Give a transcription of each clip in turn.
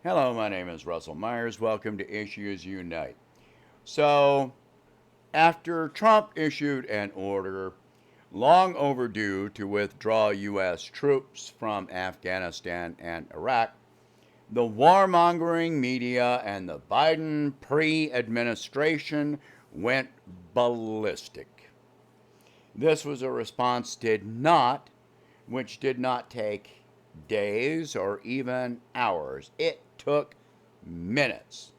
Hello, my name is Russell Myers. Welcome to Issues Unite. So, after Trump issued an order long overdue to withdraw U.S. troops from Afghanistan and Iraq, the warmongering media and the Biden pre-administration went ballistic. This was a response which did not take days or even hours. It took minutes.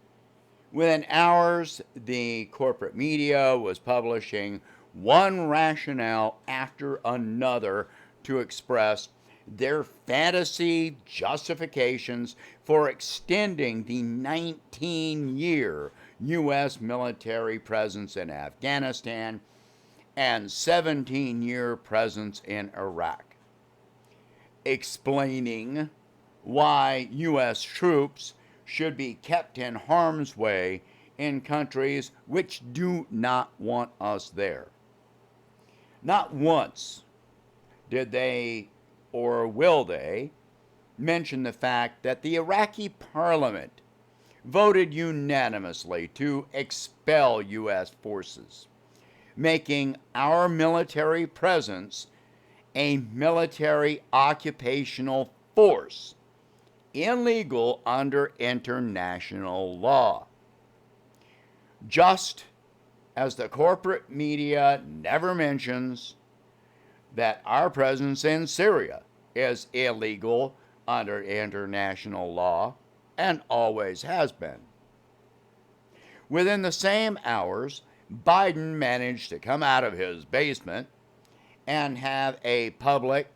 Within hours, the corporate media was publishing one rationale after another to express their fantasy justifications for extending the 19-year U.S. military presence in Afghanistan and 17-year presence in Iraq, explaining why U.S. troops should be kept in harm's way in countries which do not want us there. Not once did they, or will they, mention the fact that the Iraqi parliament voted unanimously to expel U.S. forces, making our military presence a military occupational force, illegal under international law. Just as the corporate media never mentions that our presence in Syria is illegal under international law and always has been. Within the same hours, Biden managed to come out of his basement and have a public,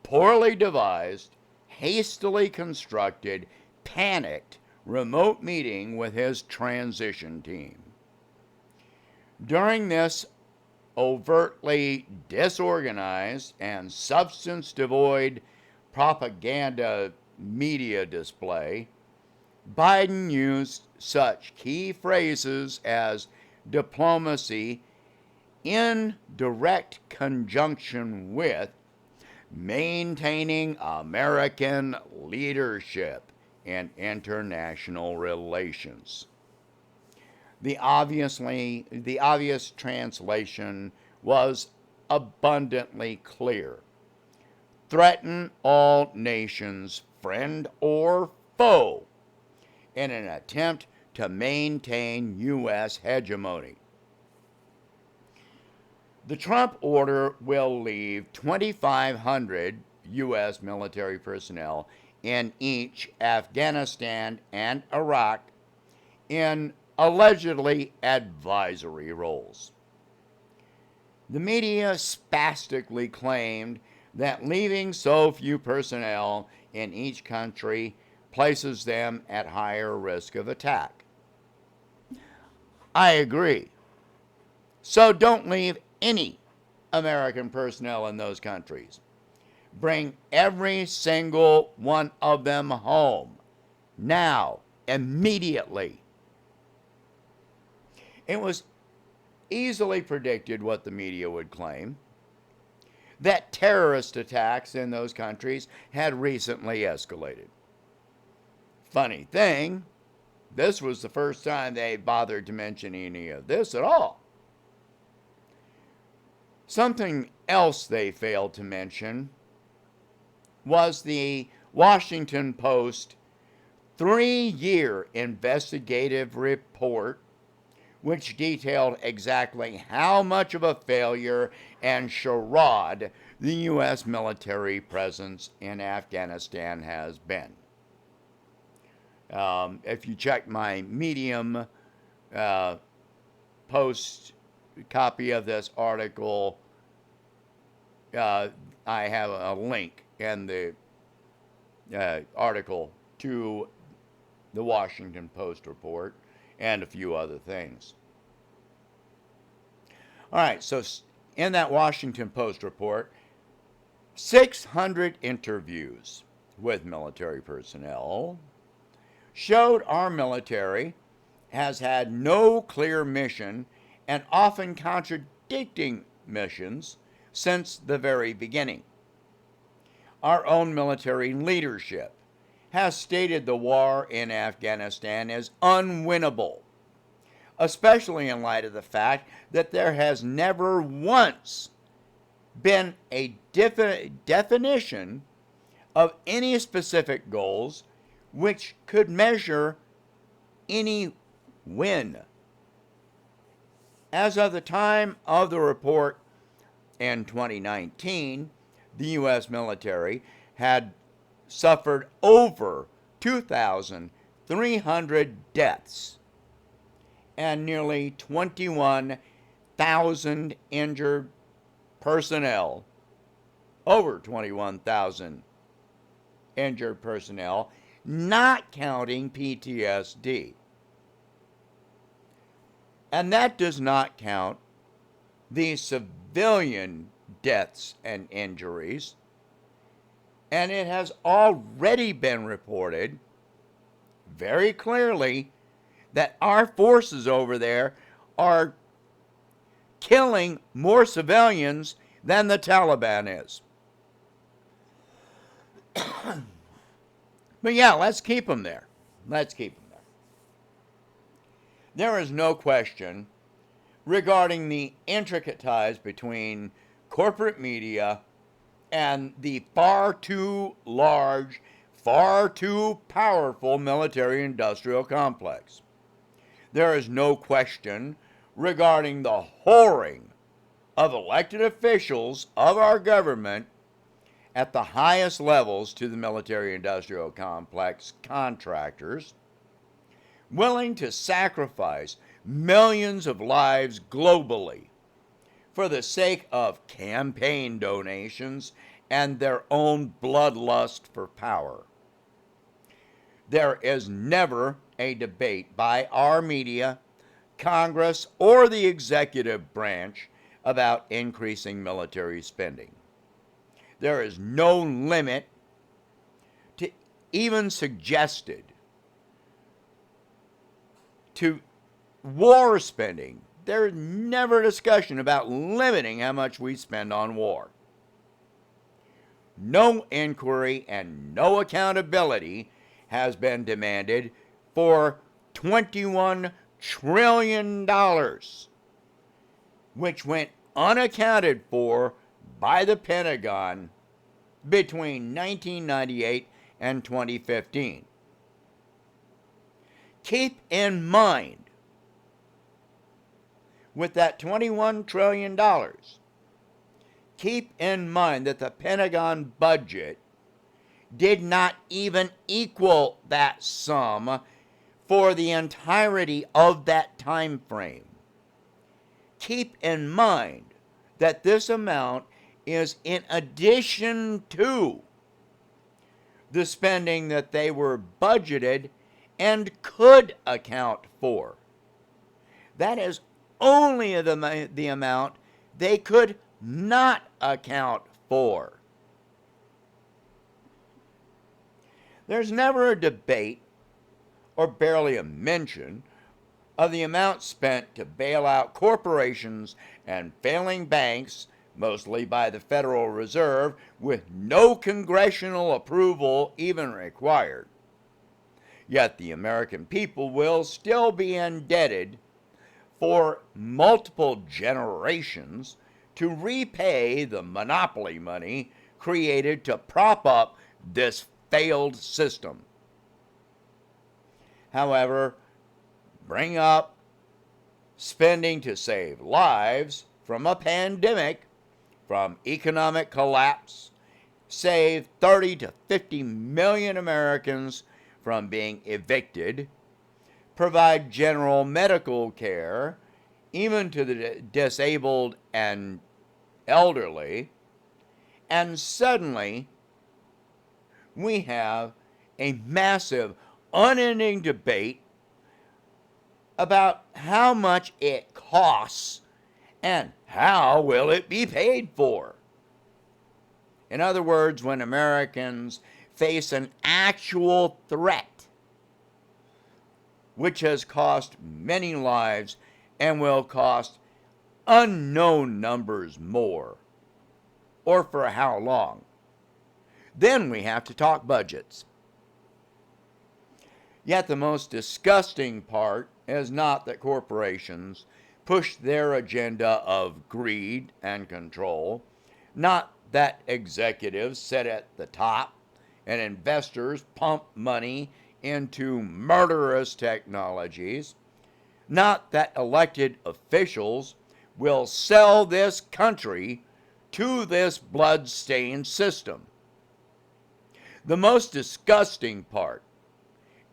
poorly devised, hastily constructed, panicked remote meeting with his transition team. During this overtly disorganized and substance-devoid propaganda media display, Biden used such key phrases as diplomacy in direct conjunction with maintaining American leadership in international relations. The obvious translation was abundantly clear. Threaten all nations, friend or foe, in an attempt to maintain U.S. hegemony. The Trump order will leave 2,500 U.S. military personnel in each Afghanistan and Iraq in allegedly advisory roles. The media spastically claimed that leaving so few personnel in each country places them at higher risk of attack. I agree. So don't leave any American personnel in those countries. Bring every single one of them home. Now, immediately. It was easily predicted what the media would claim, that terrorist attacks in those countries had recently escalated. Funny thing, this was the first time they bothered to mention any of this at all. Something else they failed to mention was the Washington Post 3-year investigative report, which detailed exactly how much of a failure and charade the U.S. military presence in Afghanistan has been. If you check my Medium post copy of this article, I have a link in the article to the Washington Post report and a few other things. All right, so in that Washington Post report, 600 interviews with military personnel showed our military has had no clear mission and often contradicting missions since the very beginning. Our own military leadership has stated the war in Afghanistan as unwinnable, especially in light of the fact that there has never once been a definition of any specific goals which could measure any win. As of the time of the report in 2019, the U.S. military had suffered over 2,300 deaths and nearly 21,000 injured personnel, over 21,000 injured personnel, not counting PTSD. And that does not count the civilian deaths and injuries. And it has already been reported very clearly that our forces over there are killing more civilians than the Taliban is. But yeah, let's keep them there. Let's keep them there. There is no question regarding the intricate ties between corporate media and the far too large, far too powerful military-industrial complex. There is no question regarding the whoring of elected officials of our government at the highest levels to the military-industrial complex contractors, willing to sacrifice millions of lives globally for the sake of campaign donations and their own bloodlust for power. There is never a debate by our media, Congress, or the executive branch about increasing military spending. There is no limit to even suggested to war spending. There's never a discussion about limiting how much we spend on war. No inquiry and no accountability has been demanded for $21 trillion, which went unaccounted for by the Pentagon between 1998 and 2015. Keep in mind, with that $21 trillion, keep in mind that the Pentagon budget did not even equal that sum for the entirety of that time frame. Keep in mind that this amount is in addition to the spending that they were budgeted and could account for. That is only the amount they could not account for. There's never a debate, or barely a mention, of the amount spent to bail out corporations and failing banks, mostly by the Federal Reserve, with no congressional approval even required. Yet the American people will still be indebted for multiple generations to repay the monopoly money created to prop up this failed system. However, bring up spending to save lives from a pandemic, from economic collapse, save 30 to 50 million Americans from being evicted, provide general medical care, even to the disabled and elderly, and suddenly we have a massive, unending debate about how much it costs and how will it be paid for. In other words, when Americans face an actual threat which has cost many lives and will cost unknown numbers more, or for how long, then we have to talk budgets. Yet the most disgusting part is not that corporations push their agenda of greed and control, not that executives sit at the top and investors pump money into murderous technologies, not that elected officials will sell this country to this blood-stained system. The most disgusting part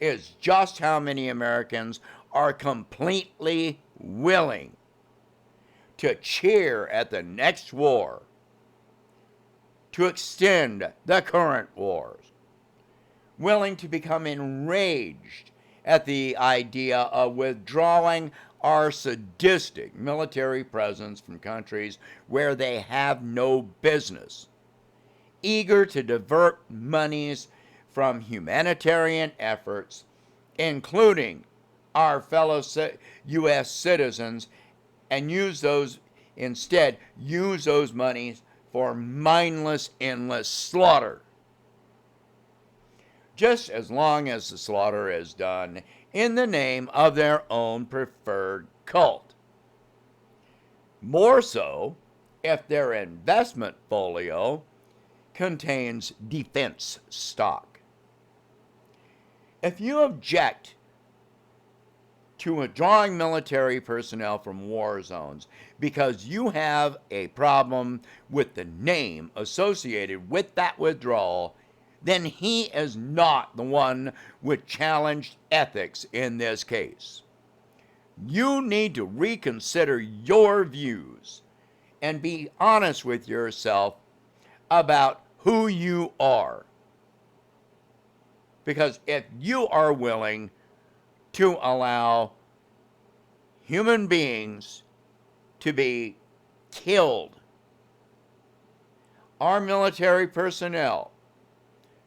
is just how many Americans are completely willing to cheer at the next war, to extend the current wars, willing to become enraged at the idea of withdrawing our sadistic military presence from countries where they have no business, eager to divert monies from humanitarian efforts, including our fellow U.S. citizens, and use those monies for mindless, endless slaughter. Just as long as the slaughter is done in the name of their own preferred cult. More so if their investment folio contains defense stock. If you object to withdrawing military personnel from war zones because you have a problem with the name associated with that withdrawal, then he is not the one with challenged ethics in this case. You need to reconsider your views and be honest with yourself about who you are. Because if you are willing to allow human beings to be killed, our military personnel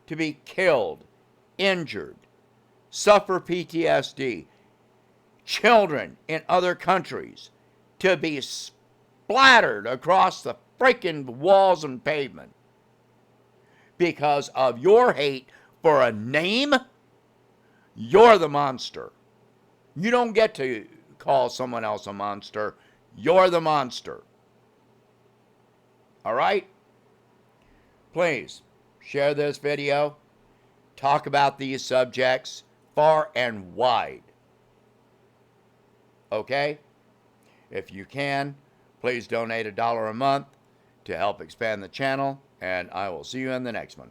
to be killed, injured, suffer PTSD, children in other countries to be splattered across the freaking walls and pavement because of your hate for a name, you're the monster. You don't get to call someone else a monster. You're the monster. All right? Please share this video. Talk about these subjects far and wide. Okay? If you can, please donate $1 a month to help expand the channel, and I will see you in the next one.